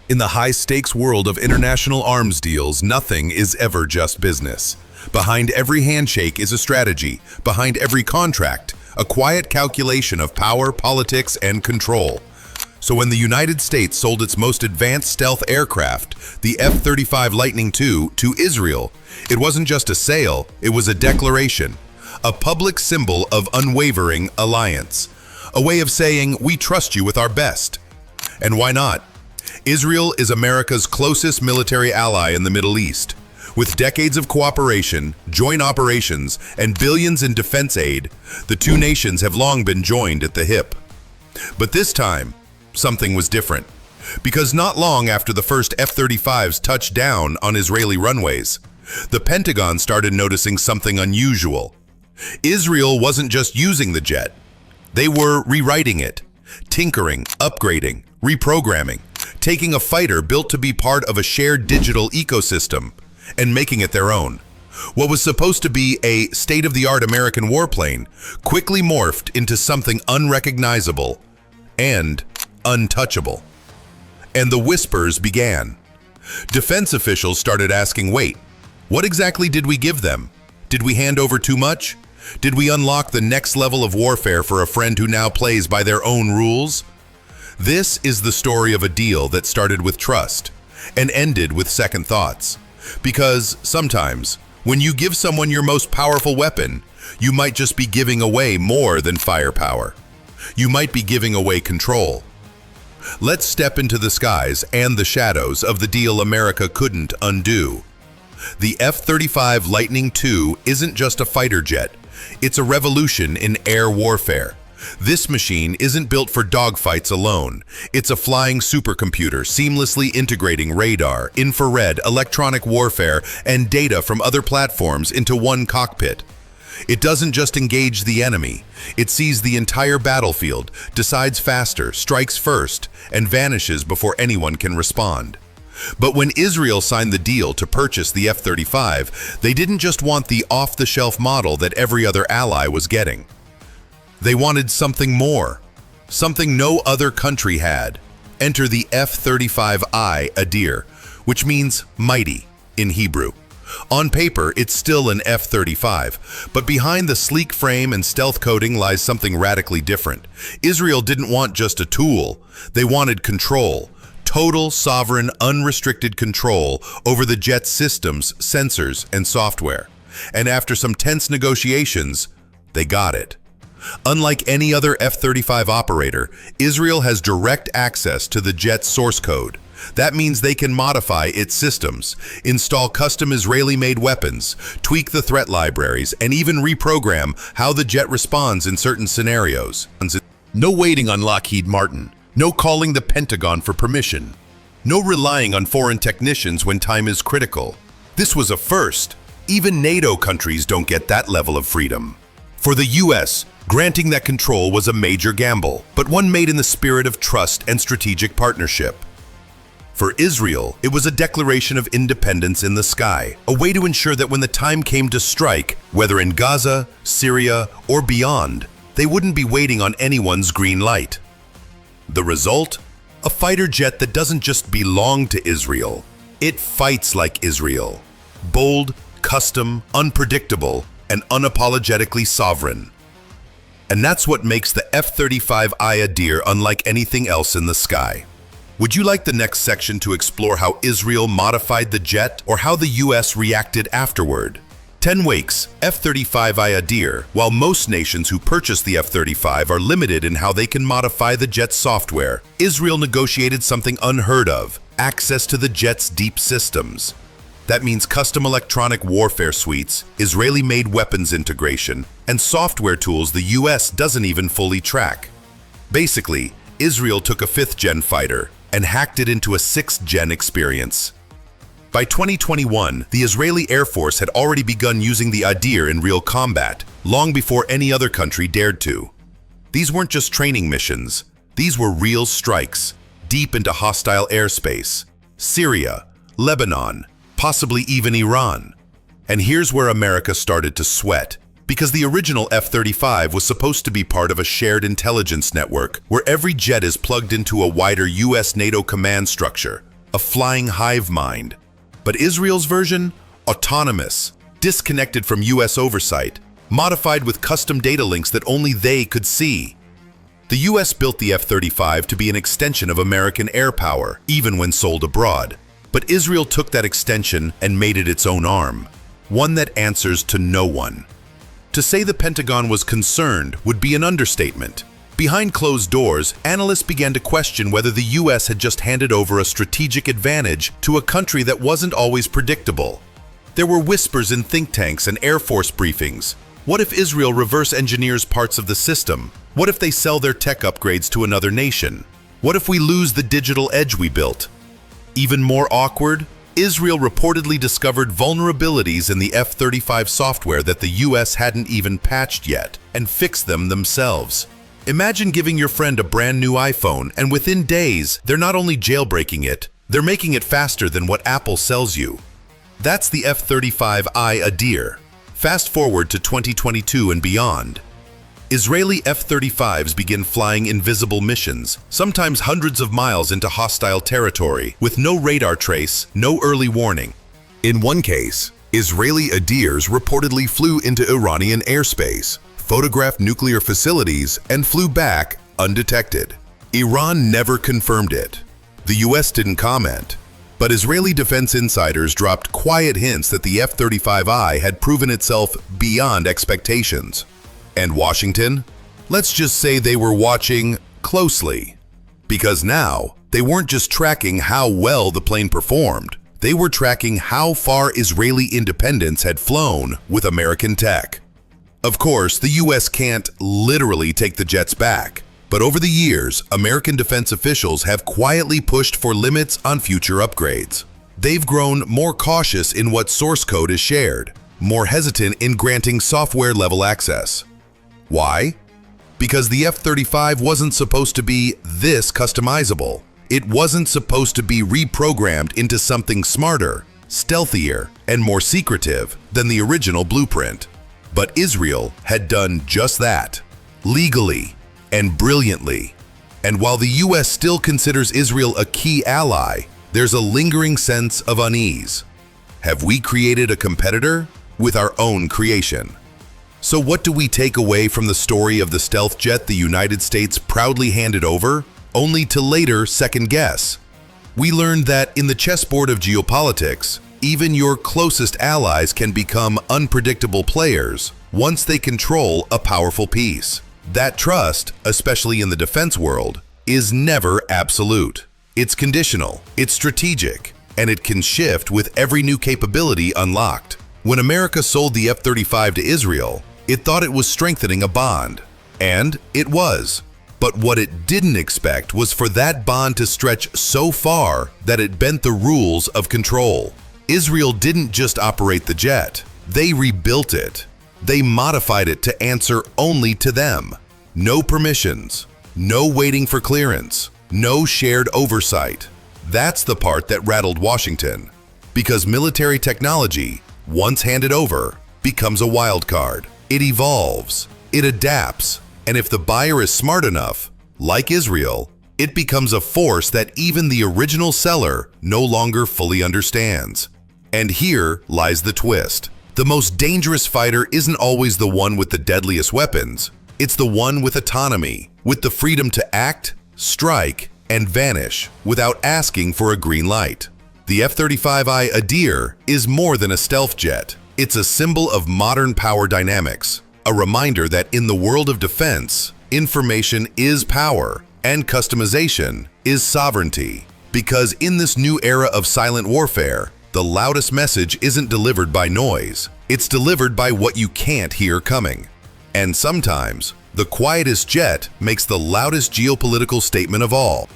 In the high-stakes world of international arms deals, nothing is ever just business. Behind every handshake is a strategy. Behind every contract, a quiet calculation of power, politics, and control. So when the United States sold its most advanced stealth aircraft, the F-35 Lightning II, to Israel, it wasn't just a sale, it was a declaration. A public symbol of unwavering alliance. A way of saying, we trust you with our best. And why not? Israel is America's closest military ally in the Middle East. With decades of cooperation, joint operations, and billions in defense aid, the two nations have long been joined at the hip. But this time, something was different. Because not long after the first F-35s touched down on Israeli runways, the Pentagon started noticing something unusual. Israel wasn't just using the jet. They were rewriting it, tinkering, upgrading, reprogramming, taking a fighter built to be part of a shared digital ecosystem and making it their own. What was supposed to be a state-of-the-art American warplane quickly morphed into something unrecognizable and untouchable. And the whispers began. Defense officials started asking, wait, what exactly did we give them? Did we hand over too much? Did we unlock the next level of warfare for a friend who now plays by their own rules? This is the story of a deal that started with trust and ended with second thoughts. Because sometimes, when you give someone your most powerful weapon, you might just be giving away more than firepower. You might be giving away control. Let's step into the skies and the shadows of the deal America couldn't undo. The F-35 Lightning II isn't just a fighter jet. It's a revolution in air warfare. This machine isn't built for dogfights alone. It's a flying supercomputer seamlessly integrating radar, infrared, electronic warfare, and data from other platforms into one cockpit. It doesn't just engage the enemy. It sees the entire battlefield, decides faster, strikes first, and vanishes before anyone can respond. But when Israel signed the deal to purchase the F-35, they didn't just want the off-the-shelf model that every other ally was getting. They wanted something more, something no other country had. Enter the F-35I Adir, which means mighty in Hebrew. On paper, it's still an F-35, but behind the sleek frame and stealth coating lies something radically different. Israel didn't want just a tool, they wanted control. Total, sovereign, unrestricted control over the jet's systems, sensors, and software. And after some tense negotiations, they got it. Unlike any other F-35 operator, Israel has direct access to the jet's source code. That means they can modify its systems, install custom Israeli-made weapons, tweak the threat libraries, and even reprogram how the jet responds in certain scenarios. No waiting on Lockheed Martin. No calling the Pentagon for permission. No relying on foreign technicians when time is critical. This was a first. Even NATO countries don't get that level of freedom. For the US, granting that control was a major gamble, but one made in the spirit of trust and strategic partnership. For Israel, it was a declaration of independence in the sky, a way to ensure that when the time came to strike, whether in Gaza, Syria, or beyond, they wouldn't be waiting on anyone's green light. The result? A fighter jet that doesn't just belong to Israel. It fights like Israel. Bold, custom, unpredictable, and unapologetically sovereign. And that's what makes the F-35I Adir unlike anything else in the sky. Would you like the next section to explore how Israel modified the jet or how the US reacted afterward? 10 Wakes, F-35I Adir. While most nations who purchase the F-35 are limited in how they can modify the jet's software, Israel negotiated something unheard of: access to the jet's deep systems. That means custom electronic warfare suites, Israeli-made weapons integration, and software tools the US doesn't even fully track. Basically, Israel took a 5th-gen fighter and hacked it into a 6th-gen experience. By 2021, the Israeli Air Force had already begun using the Adir in real combat, long before any other country dared to. These weren't just training missions. These were real strikes, deep into hostile airspace. Syria, Lebanon, possibly even Iran. And here's where America started to sweat. Because the original F-35 was supposed to be part of a shared intelligence network where every jet is plugged into a wider US-NATO command structure. a flying hive mind. But Israel's version? Autonomous, disconnected from US oversight, modified with custom data links that only they could see. The US built the F-35 to be an extension of American air power, even when sold abroad. But Israel took that extension and made it its own arm, one that answers to no one. To say the Pentagon was concerned would be an understatement. Behind closed doors, analysts began to question whether the US had just handed over a strategic advantage to a country that wasn't always predictable. There were whispers in think tanks and Air Force briefings. What if Israel reverse engineers parts of the system? What if they sell their tech upgrades to another nation? What if we lose the digital edge we built? Even more awkward, Israel reportedly discovered vulnerabilities in the F-35 software that the US hadn't even patched yet, and fixed them themselves. Imagine giving your friend a brand new iPhone, and within days, they're not only jailbreaking it, they're making it faster than what Apple sells you. That's the F-35I Adir. Fast forward to 2022 and beyond. Israeli F-35s begin flying invisible missions, sometimes hundreds of miles into hostile territory, with no radar trace, no early warning. In one case, Israeli Adirs reportedly flew into Iranian airspace, photographed nuclear facilities, and flew back undetected. Iran never confirmed it. The US didn't comment. But Israeli defense insiders dropped quiet hints that the F-35I had proven itself beyond expectations. And Washington? Let's just say they were watching closely. Because now, they weren't just tracking how well the plane performed, they were tracking how far Israeli independence had flown with American tech. Of course, the US can't literally take the jets back, but over the years, American defense officials have quietly pushed for limits on future upgrades. They've grown more cautious in what source code is shared, more hesitant in granting software-level access. Why? Because the F-35 wasn't supposed to be this customizable. It wasn't supposed to be reprogrammed into something smarter, stealthier, and more secretive than the original blueprint. But Israel had done just that, legally and brilliantly. And while the US still considers Israel a key ally, there's a lingering sense of unease. Have we created a competitor with our own creation? So what do we take away from the story of the stealth jet the United States proudly handed over, only to later second guess? We learned that in the chessboard of geopolitics, even your closest allies can become unpredictable players once they control a powerful piece. That trust, especially in the defense world, is never absolute. It's conditional, it's strategic, and it can shift with every new capability unlocked. When America sold the F-35 to Israel, it thought it was strengthening a bond. And it was. But what it didn't expect was for that bond to stretch so far that it bent the rules of control. Israel didn't just operate the jet, they rebuilt it. They modified it to answer only to them. No permissions, no waiting for clearance, no shared oversight. That's the part that rattled Washington. Because military technology, once handed over, becomes a wild card. It evolves, it adapts, and if the buyer is smart enough, like Israel, it becomes a force that even the original seller no longer fully understands. And here lies the twist. The most dangerous fighter isn't always the one with the deadliest weapons. It's the one with autonomy, with the freedom to act, strike, and vanish without asking for a green light. The F-35I Adir is more than a stealth jet. It's a symbol of modern power dynamics, a reminder that in the world of defense, information is power and customization is sovereignty. Because in this new era of silent warfare, the loudest message isn't delivered by noise, it's delivered by what you can't hear coming. And sometimes, the quietest jet makes the loudest geopolitical statement of all.